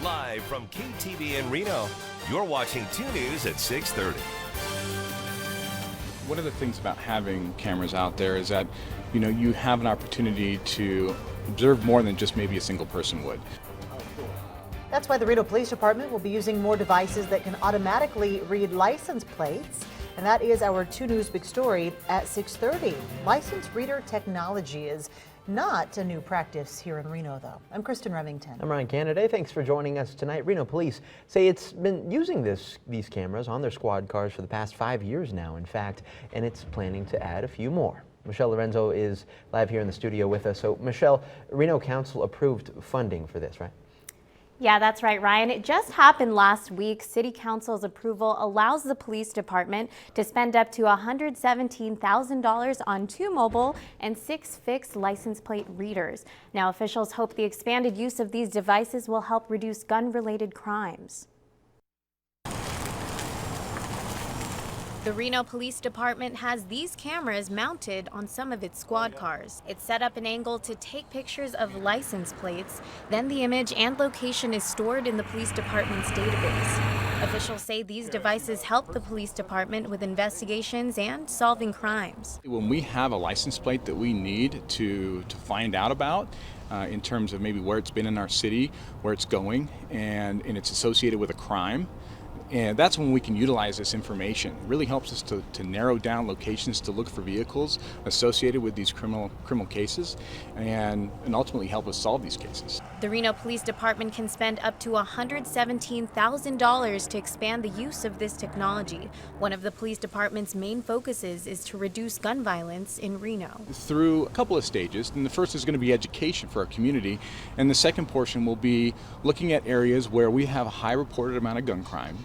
Live from KTV in Reno, you're watching 2 News at 6:30. One of the things about having cameras out there is that, you have an opportunity to observe more than just maybe a single person would. That's why the Reno Police Department will be using more devices that can automatically read license plates. And that is our 2 News big story at 6:30. License reader technology is not a new practice here in Reno, though. I'm Kristen Remington. I'm Ryan Canada. Thanks for joining us tonight. Reno Police say it's been using these cameras on their squad cars for the past 5 years now, in fact, and it's planning to add a few more. Michelle Lorenzo is live here in the studio with us. So, Michelle, Reno Council approved funding for this, right? Yeah, that's right, Ryan. It just happened last week. City Council's approval allows the police department to spend up to $117,000 on 2 mobile and 6 fixed license plate readers. Now, officials hope the expanded use of these devices will help reduce gun-related crimes. The Reno Police Department has these cameras mounted on some of its squad cars. It's set up an angle to take pictures of license plates. Then the image and location is stored in the police department's database. Officials say these devices help the police department with investigations and solving crimes. When we have a license plate that we need to find out about, in terms of maybe where it's been in our city, where it's going, and it's associated with a crime, and that's when we can utilize this information. It really helps us to narrow down locations to look for vehicles associated with these criminal cases and ultimately help us solve these cases. The Reno Police Department can spend up to $117,000 to expand the use of this technology. One of the police department's main focuses is to reduce gun violence in Reno. Through a couple of stages, and the first is going to be education for our community, and the second portion will be looking at areas where we have a high reported amount of gun crime,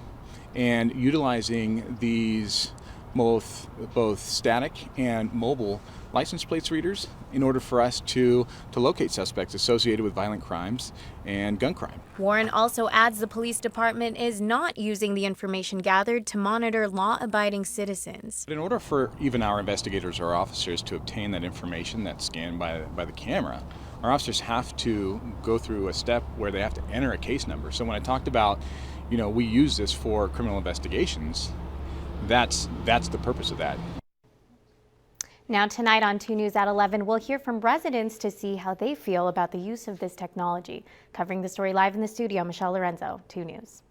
and utilizing these both static and mobile license plates readers in order for us to locate suspects associated with violent crimes and gun crime. Warren also adds the police department is not using the information gathered to monitor law-abiding citizens. In order for even our investigators or officers to obtain that information that's scanned by the camera, our officers have to go through a step where they have to enter a case number. So when I talked about, we use this for criminal investigations, that's the purpose of that. Now tonight on 2 News at 11, we'll hear from residents to see how they feel about the use of this technology. Covering the story live in the studio, Michelle Lorenzo, 2 News.